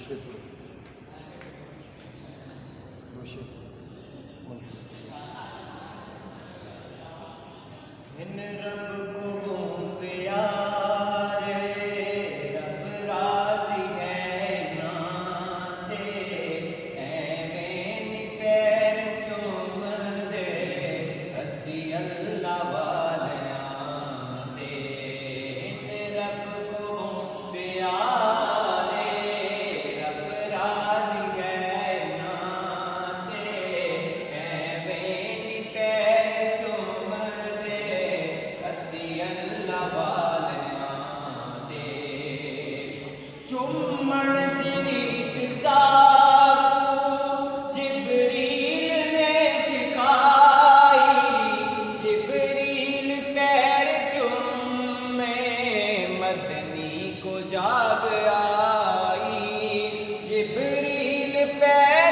इन रब को प्यारे रब राजी है नाते ऐवें पैर चूम दे असी अल्लाह वालियां दे। इन रब को प्यारे रब राजी है नाते ऐवें पैर चूम दे असी अल्लाह वालियां दे। चुम्मण दी रीत साकू जिबरील ने सिखाई, जिबरील पैर चुम्मे मदनी को जाग आई, जिबरील पैर